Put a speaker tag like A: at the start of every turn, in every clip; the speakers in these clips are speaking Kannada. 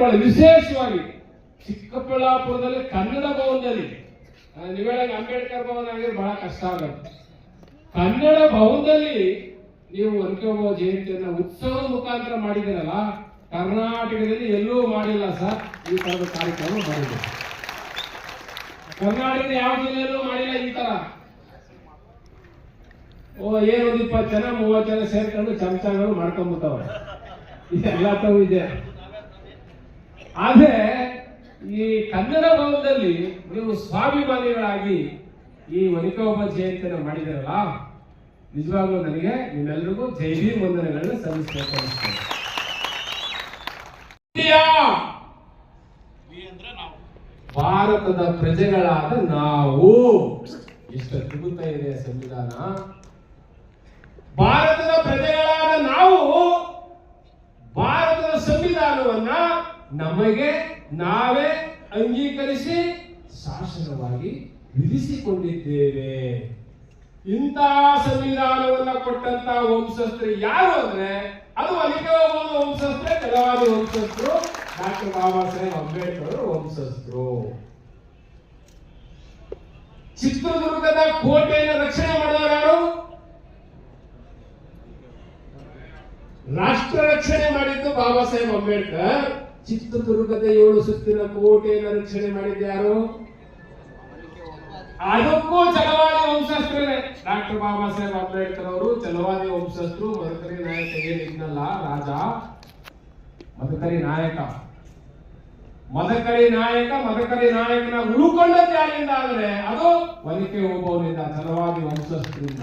A: ಬಹಳ ವಿಶೇಷವಾಗಿ ಚಿಕ್ಕಬಳ್ಳಾಪುರದಲ್ಲಿ ಕನ್ನಡ ಭವನದಲ್ಲಿ ನೀವು ಹೇಳಂಗೆ ಅಂಬೇಡ್ಕರ್ ಭವನ ಆಗಿದ್ರೆ ಬಹಳ ಕಷ್ಟ ಆಗುತ್ತೆ. ಕನ್ನಡ ಭವನದಲ್ಲಿ ನೀವು ಒನಕೆ ಜಯಂತಿಯನ್ನ ಉತ್ಸವದ ಮುಖಾಂತರ ಮಾಡಿದಿರಲ್ಲ, ಕರ್ನಾಟಕದಲ್ಲಿ ಎಲ್ಲೂ ಮಾಡಿಲ್ಲ ಸರ್. ಈ ತರದ ಕಾರ್ಯಕ್ರಮ ಮಾಡಿದೆ ಕರ್ನಾಟಕದ ಯಾವ ಜಿಲ್ಲೆಯಲ್ಲೂ ಮಾಡಿಲ್ಲ ಈ ತರ. ಏನು 20 ಜನ 30 ಜನ ಸೇರ್ಕೊಂಡು ಚಮಚಗಳು ಮಾಡ್ಕೊಂಡ್ಬಿಟ್ಟವ್ರೆ, ಇದೆಲ್ಲ ತಾವು ಇದೆ. ಆದ್ರೆ ಈ ಕನ್ನಡ ಭವನದಲ್ಲಿ ನೀವು ಸ್ವಾಭಿಮಾನಿಗಳಾಗಿ ಈ ಒನಕೆ ಜಯಂತಿಯನ್ನು ಮಾಡಿದಿರಲ್ಲ, ನಿಜವಾಗ್ಲೂ ನನಗೆ ನಿಮ್ಮೆಲ್ಲರಿಗೂ ಜೈ ಭೀಮ್ ವಂದನೆಗಳನ್ನ ಸಲ್ಲಿಸಬೇಕು ಅನಿಸ್ತದೆ. ಭಾರತದ ಪ್ರಜೆಗಳಾದ ನಾವು, ಎಷ್ಟು ಅದ್ಭುತ ಇದೆ ಸಂವಿಧಾನ. ಭಾರತದ ಪ್ರಜೆಗಳಾದ ನಾವು ಭಾರತದ ಸಂವಿಧಾನವನ್ನ ನಮಗೆ ನಾವೇ ಅಂಗೀಕರಿಸಿ ಶಾಸನವಾಗಿ ವಿಧಿಸಿಕೊಂಡಿದ್ದೇವೆ. ಇಂತಹ ಸಂವಿಧಾನವನ್ನ ಕೊಟ್ಟಂತ ವಂಶಸ್ಥರು ಯಾರು ಅಂದ್ರೆ ಅದು ಒನಕೆ ಓಬವ್ವನ ವಂಶಸ್ಥರೇ, ಛಲವಾದಿ ವಂಶಸ್ಥರು, ಡಾಕ್ಟರ್ ಬಾಬಾ ಸಾಹೇಬ್ ಅಂಬೇಡ್ಕರ್ ಅವರ ವಂಶಸ್ಥರು. ಚಿತ್ರದುರ್ಗದ ಕೋಟೆಯನ್ನು ರಕ್ಷಣೆ ಮಾಡಿದವರು ಯಾರು? ರಾಷ್ಟ್ರ ರಕ್ಷಣೆ ಮಾಡಿದ್ದು ಬಾಬಾ ಸಾಹೇಬ್ ಅಂಬೇಡ್ಕರ್. ಚಿತ್ರದುರ್ಗದ 7 ಸುತ್ತಿನ ಕೋಟೆಯನ್ನು ರಕ್ಷಣೆ ಮಾಡಿದ್ದು ಯಾರು? ಅದಕ್ಕೂ ಛಲವಾದಿ ವಂಶಸ್ಥರೇ. ಡಾಕ್ಟರ್ ಬಾಬಾ ಸಾಹೇಬ್ ಅಂಬೇಡ್ಕರ್ ಅವರು ಛಲವಾದಿ ವಂಶಸ್ಥರು. ಮದಕರಿ ನಾಯಕ ಏನಿದ್ನಲ್ಲ ರಾಜ, ಮದಕರಿ ನಾಯಕನ ಉಳ್ಕೊಂಡದ್ದು ಯಾರಿಂದ ಅಂದ್ರೆ ಅದು ಒನಕೆ ಓಬವ್ವನಿಂದ, ಛಲವಾದಿ ವಂಶಸ್ಥರಿಂದ.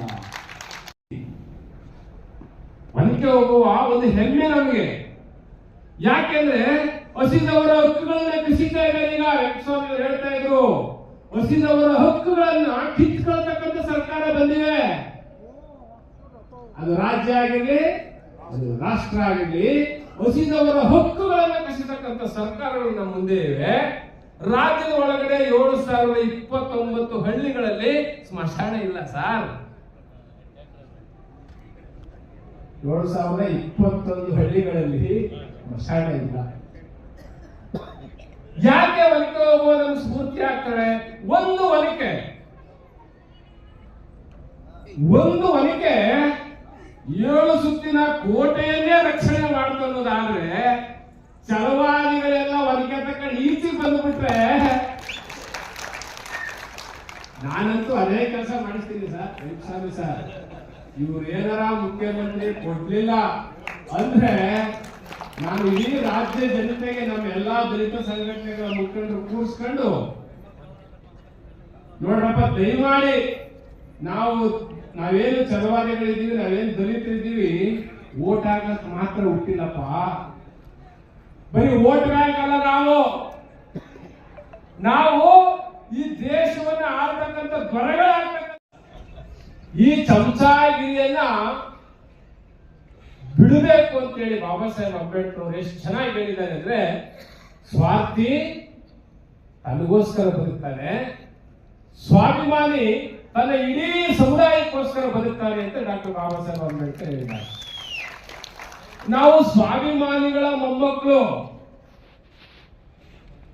A: ಒನಕೆ ಓಬವ್ವ ಒಂದು ಹೆಮ್ಮೆ ನಮಗೆ. ಯಾಕೆಂದ್ರೆ ಹಸಿದವರ ಹಕ್ಕುಗಳನ್ನ ಕಸಿತಾ ಇದ್ದಾರೆ. ಈಗ ವೆಂಕಟಸ್ವಾಮಿ ಹೇಳ್ತಾ ಇದ್ರು, ಹಸಿದವರ ಹಕ್ಕುಗಳನ್ನ ಕಿತ್ಕೊಳ್ತಕ್ಕಂಥ ಸರ್ಕಾರ ಬಂದಿವೆ. ಅದು ರಾಜ್ಯ ಆಗಿರ್ಲಿ, ಅದು ರಾಷ್ಟ್ರ ಆಗಿರ್ಲಿ, ಹಸಿದವರ ಹಕ್ಕುಗಳನ್ನ ಕಸಿತಕ್ಕಂಥ ಸರ್ಕಾರಗಳು ನಮ್ಮ ಮುಂದೆ ಇವೆ. ರಾಜ್ಯದ ಒಳಗಡೆ 7029 ಹಳ್ಳಿಗಳಲ್ಲಿ ಸ್ಮಶಾನ ಇಲ್ಲ ಸರ್. 7021 ಹಳ್ಳಿಗಳಲ್ಲಿ ಸ್ಮಶಾನ ಇಲ್ಲ. ಯಾಕೆ ಒನಕೆ ಓಬವ್ವ ನಮ್ಗೆ ಸ್ಫೂರ್ತಿ ಆಗ್ತಾರೆ? ಒಂದು ಒನಕೆ 7 ಸುತ್ತಿನ ಕೋಟೆಯನ್ನೇ ರಕ್ಷಣೆ ಮಾಡ್ತು ಅನ್ನೋದಾದ್ರೆ, ಛಲವಾದಿಗಳೆಲ್ಲ ಒನಕೆ ತಕ್ಕ ಈಚೆಗೆ ಬಂದ್ಬಿಟ್ರೆ ನಾನಂತೂ ಅದೇ ಕೆಲಸ ಮಾಡಿಸ್ತೀನಿ ಸರ್. ವೆಂಕಟಸ್ವಾಮಿ ಸರ್, ಇವ್ರು ಏನಾರ ಮುಖ್ಯಮಂತ್ರಿ ಕೊಡ್ಲಿಲ್ಲ ಅಂದ್ರೆ ನಾನು ಇಡೀ ರಾಜ್ಯ ಜನತೆಗೆ, ನಮ್ಮ ಎಲ್ಲಾ ದಲಿತ ಸಂಘಟನೆಗಳ ಮುಖಂಡರು ಕೂರಿಸ್ಕೊಂಡು, ನೋಡ್ರಪ್ಪ ದಯಮಾಡಿ ನಾವೇನು ಛಲವಾದಿಗಳಿದ್ದೀವಿ, ನಾವೇನು ದಲಿತರಿದ್ದೀವಿ, ಓಟ್ ಹಾಕಕ್ ಮಾತ್ರ ಹುಟ್ಟಿಲ್ಲಪ್ಪ. ಬರೀ ಓಟ್ ಬ್ಯಾಂಕ್ ಅಲ್ಲ ನಾವು ಈ ದೇಶವನ್ನ ಆಳ್ತಕ್ಕಂಥ ದೊರೆಗಳಾಗ್ತಕ್ಕಂಥ ಈ ಚಮಚಾಗಿರಿಯನ್ನ ಬಿಡಬೇಕು ಅಂತೇಳಿ ಬಾಬಾ ಸಾಹೇಬ್ ಅಂಬೇಡ್ಕರ್ ಅವರು ಎಷ್ಟು ಚೆನ್ನಾಗಿ ಹೇಳಿದ್ದಾರೆ ಅಂದ್ರೆ, ಸ್ವಾರ್ಥಿ ತನಗೋಸ್ಕರ ಬದುಕ್ತಾನೆ, ಸ್ವಾಭಿಮಾನಿ ತನ್ನ ಇಡೀ ಸಮುದಾಯಕ್ಕೋಸ್ಕರ ಬದುಕ್ತಾನೆ ಅಂತ ಡಾಕ್ಟರ್ ಬಾಬಾ ಸಾಹೇಬ್ ಅಂಬೇಡ್ಕರ್ ಹೇಳಿದ್ದಾರೆ. ನಾವು ಸ್ವಾಭಿಮಾನಿಗಳ ಮೊಮ್ಮಕ್ಕಳು.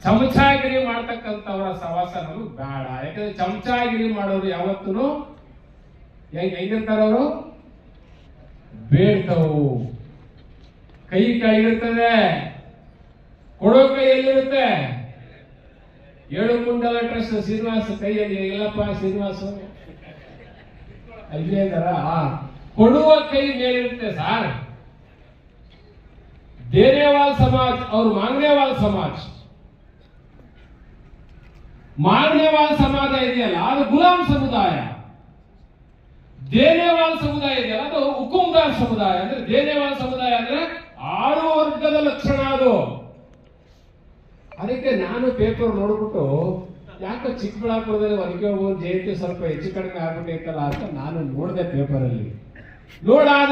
A: ಚಮಚಾಗಿರಿ ಮಾಡ್ತಕ್ಕಂಥವರ ಸವಾಸ ನಮಗೆ ಬೇಡ. ಯಾಕಂದ್ರೆ ಚಮಚಾಗಿರಿ ಮಾಡೋರು ಯಾವತ್ತೂ ಹೆಂಗಿರ್ತಾರವರು? ಬೇಡ್ತವು. ಕೈ ಕೆಳಗಿರ್ತದೆ, ಕೊಡೋ ಕೈಯಲ್ಲಿರುತ್ತೆ. 7 ಕುಂಡಲ ಟ್ರಸ್ಟ್ ಶ್ರೀನಿವಾಸ ಕೈಯಲ್ಲಿ ಎಲ್ಲಪ್ಪ ಶ್ರೀನಿವಾಸ ಅಲ್ಲಿ ಅಂದಾರ, ಕೊಡುವ ಕೈ ಮೇಲಿರುತ್ತೆ ಸರ್. ದೇನೇವಾಲ್ ಸಮಾಜ್ ಅವ್ರು ಮಾಂಗ್ನೇವಾಲ್ ಸಮಾಜ ಇದೆಯಲ್ಲ, ಅದು ಗುಲಾಮ್ ಸಮುದಾಯ. ದೇನೇವಾಲ್ ಸಮುದಾಯ ಇದೆಯಲ್ಲ, ಅದು ಹುಕುಂದಾರ್ ಸಮುದಾಯ. ಅಂದ್ರೆ ದೇನೇವಾಲ್ ಸಮುದಾಯ ಅಂದ್ರೆ ಆಳು ವರ್ಗದ ಲಕ್ಷಣ ಅದು. ಅದಕ್ಕೆ ನಾನು ಪೇಪರ್ ನೋಡ್ಬಿಟ್ಟು, ಯಾಕೆ ಚಿಕ್ಕಬಳ್ಳಾಪುರದಲ್ಲಿ ಒನಕೆ ಓಬವ್ವ ಜಯಂತಿ ಸ್ವಲ್ಪ ಹೆಚ್ಚು ಕಡಿಮೆ ಆಗ್ಬಿಟ್ಟೈತಲ್ಲ ಅಂತ ನಾನು ನೋಡಿದೆ ಪೇಪರ್ ಅಲ್ಲಿ. ನೋಡಾದ್ಮೇಲೆ